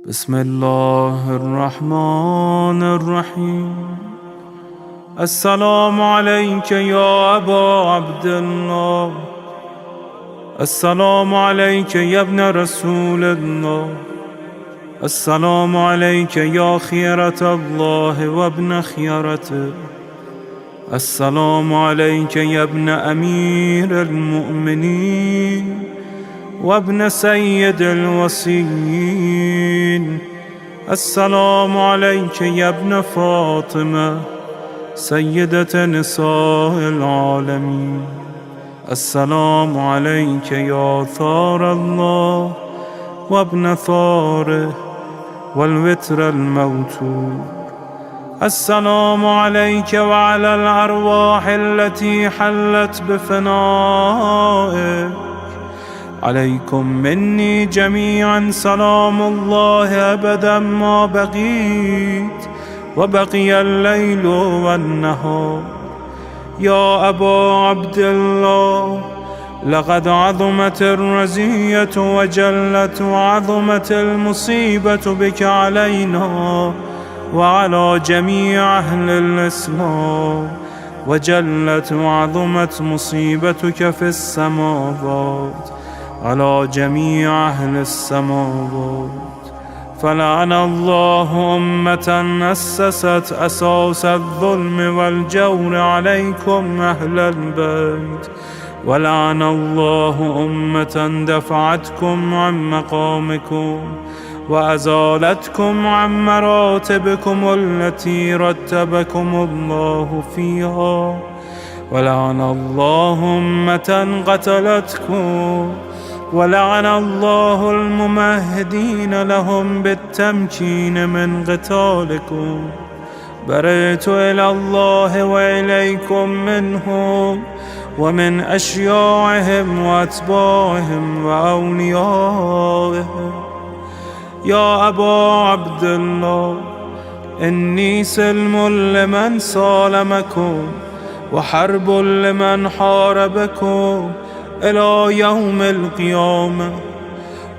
بسم الله الرحمن الرحيم. السلام عليك يا أبا عبد الله، السلام عليك يا ابن رسول الله، السلام عليك يا خيرة الله وابن خيرته، السلام عليك يا ابن أمير المؤمنين وابن سيد الوصيين، السلام عليك يا ابن فاطمة سيدة نساء العالمين، السلام عليك يا ثار الله وابن ثاره والوتر الموتور، السلام عليك وعلى الأرواح التي حلت بفنائك، عليكم مني جميعا سلام الله أبدا ما بقيت وبقي الليل والنهار. يا أبا عبد الله، لقد عظمت الرزية وجلت وعظمت المصيبة بك علينا وعلى جميع أهل الإسلام، وجلت وعظمت مصيبتك في السماوات على جميع أهل السماوات. فلعن الله أمة أسست أساس الظلم والجور عليكم أهل البيت، ولعن الله أمة دفعتكم عن مقامكم وأزالتكم عن مراتبكم التي رتبكم الله فيها، ولعن الله أمة قتلتكم، ولعن الله الممهدين لهم بالتمكين من قتالكم. برئت إلى الله وإليكم منهم ومن أشياعهم وأتباعهم وأوليائهم. يا أبا عبد الله، إني سلم لمن سالمكم وحرب لمن حاربكم إلى يوم القيامة.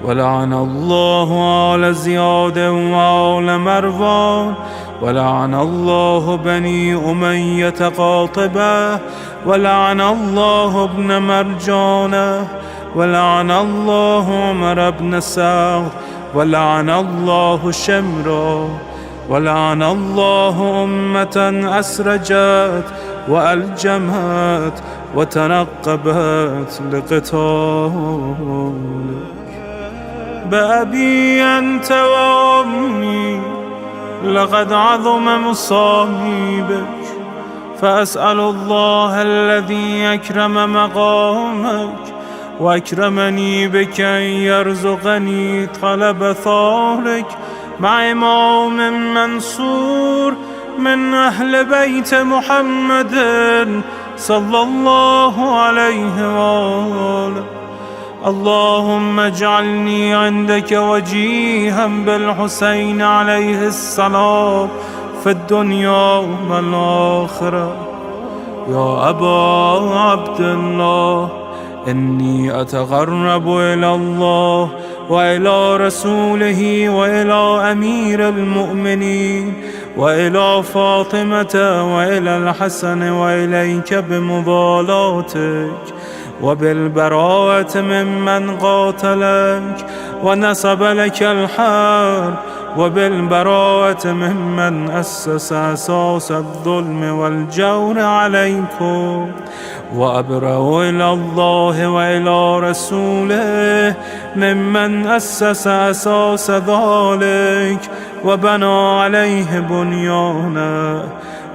ولعن الله آل زياد وآل مروان، ولعن الله بني أمية قاطبة، ولعن الله ابن مرجانة، ولعن الله عمر بن سعد، ولعن الله شمرا، ولعن الله أمة أسرجت وألجمت وتنقبت لقتالك. بأبي أنت وأمي، لقد عظم مصائبك، فأسأل الله الذي أكرم مقامك وأكرمني بك أن يرزقني طلب ثارك مع إمام منصور من أهل بيت محمد صلى الله عليه وآله. اللهم اجعلني عندك وجيها بالحسين عليه السلام في الدنيا والآخرة. يا أبا عبد الله، إني أتقرب إلى الله وإلى رسوله وإلى أمير المؤمنين وإلى فاطمة وإلى الحسن وإليك بمضالاتك وبالبراءة ممن قاتلك ونسب لك الحرب، وبالبراءة ممن أسس أساس الظلم والجور عليكم. وأبرأ إلى الله وإلى رسوله ممن أسس أساس ذلك وبنى عليه بنيانا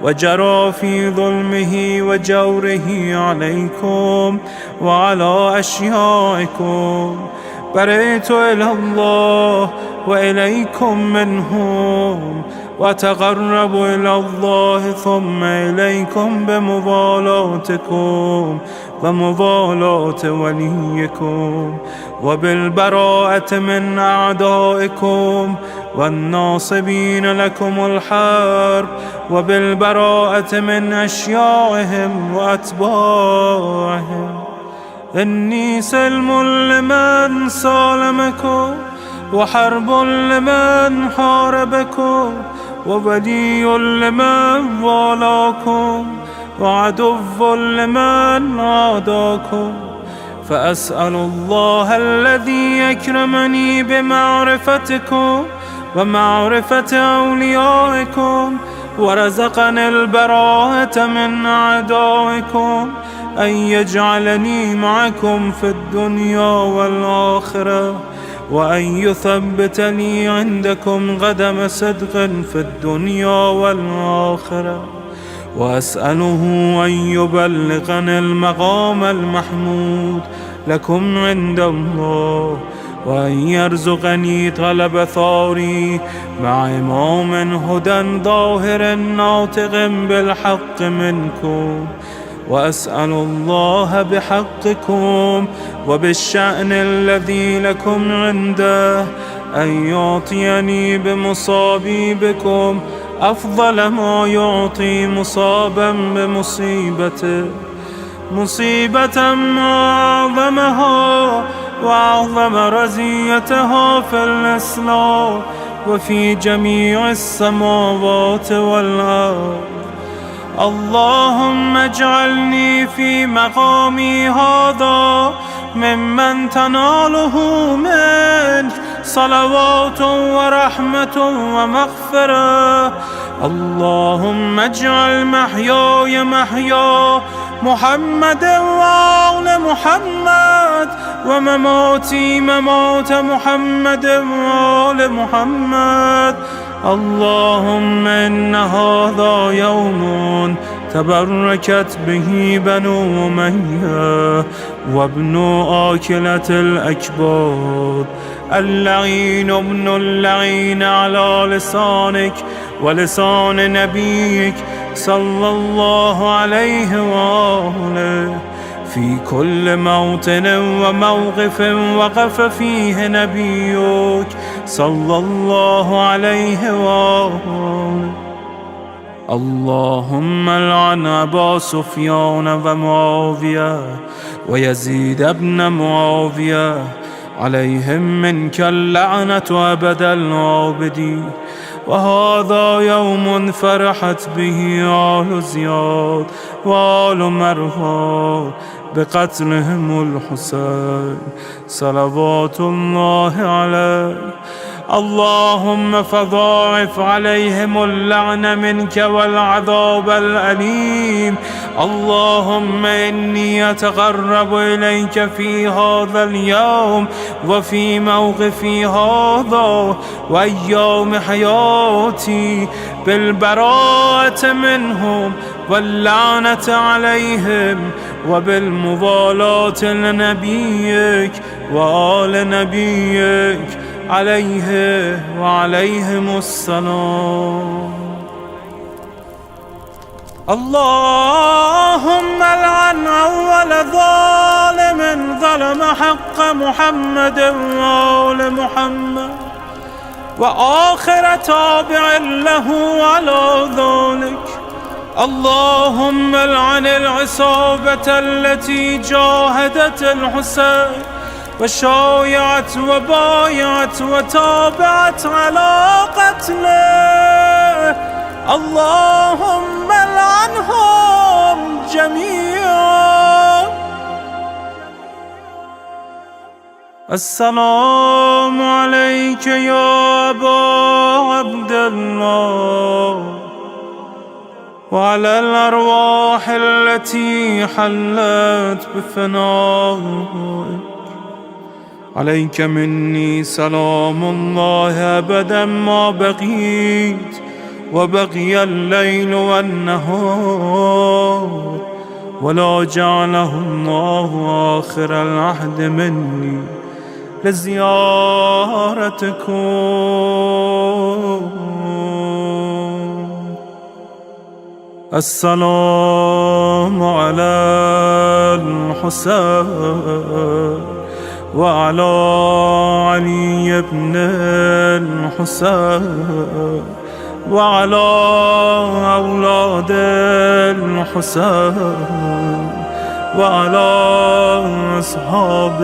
وجرى في ظلمه وجوره عليكم وعلى أشيائكم. برئت إلى الله وإليكم منهم، وتقرب إلى الله ثم إليكم بمضالاتكم ومضالاة وليكم، وبالبراءة من أعدائكم والناصبين لكم الحرب، وبالبراءة من أشيائهم وأتباعهم. إني سلم لمن سالمكم وحرب لمن حاربكم، وولي لمن والاكم، وعدو لمن عاداكم. فأسأل الله الذي يكرمني بمعرفتكم ومعرفة أوليائكم، ورزقني البراءة من أعدائكم، أن يجعلني معكم في الدنيا والآخرة، وأن يثبت لي عندكم قدم صدق في الدنيا والآخرة. وأسأله أن يبلغني المقام المحمود لكم عند الله، وأن يرزقني طلب ثاري مع إمام هدى ظاهر ناطق بالحق منكم. وأسأل الله بحقكم وبالشأن الذي لكم عنده أن يعطيني بمصابي بكم أفضل ما يعطي مصابا بمصيبته، مصيبة أعظمها وأعظم رزيتها في الإسلام وفي جميع السماوات والأرض. اللهم اجعلني في مقامي هذا ممن تناله منك صلوات ورحمة ومغفرة. اللهم اجعل محياي محيا محمد وآل محمد، ومماتي ممات محمد وآل محمد. اللهم إن هذا يوم تبركت به بنو أمية وابن آكلة الأكباد، اللعين ابن اللعين على لسانك ولسان نبيك صلى الله عليه وآله، في كل موطن وموقف وقف فيه نبيك صلى الله عليه وآله. اللهم لعن أبا سفيان ومعاوية ويزيد بن معاوية، عليهم منك اللعنة أبد العابدين. وهذا يوم فرحت به آل زياد وآل مروان بقتلهم الحسين صلوات الله عليه. اللهم فضاعف عليهم اللعن منك والعذاب الأليم. اللهم إني أتقرب إليك في هذا اليوم وفي موقفي هذا وأيام حياتي بالبراءة منهم واللعنة عليهم، وبالموالاة لنبيك وآل نبيك عليه وعليهم السلام. اللهم لعن أول ظالم ظلم حق محمد وآل محمد، وآخر تابع له على ذلك. اللهم لعن العصابة التي جاهدت الحسين وشايعت وبايعت وتابعت على قتله. اللهم لعنهم جميعا. السلام عليك يا أبا عبد الله، وعلى الأرواح التي حلت بفنائك. عليك مني سلام الله أبدا ما بقيت وبقي الليل والنهار، ولا جعله الله آخر العهد مني لزيارتكم. السلام على الحسين وعلى علي بن الحسين وعلى أولاد الحسين وعلى أصحاب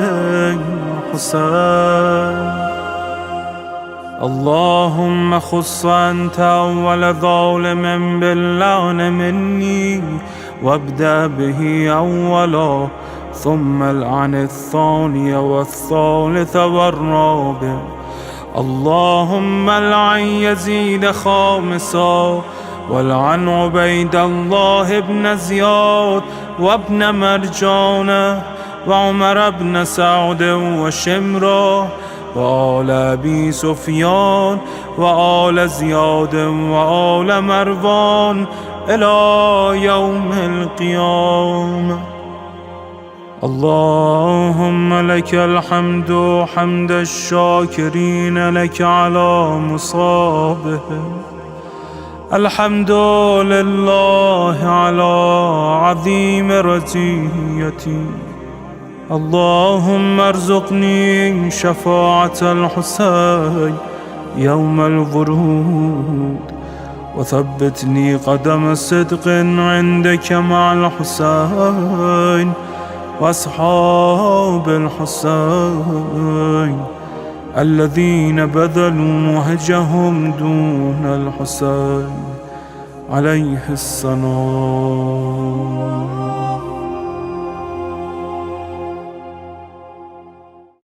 الحسين. اللهم خص أنت أول ظالم باللعن مني، وابدأ به أولا، ثم العن الثاني والثالث والرابع. اللهم العن يزيد خامسا، والعن عبيد الله بن زياد وابن مرجان وعمر بن سعد وشمرة وآل أبي سفيان وآل زياد وآل مروان إلى يوم القيامة. اللهم لك الحمد حمد الشاكرين لك على مصابهم، الحمد لله على عظيم رزيتي. اللهم ارزقني شفاعة الحسين يوم الورود، وثبتني قدم صدق عندك مع الحسين وأصحاب الحسين الذين بذلوا مهجهم دون الحسين عليه السلام.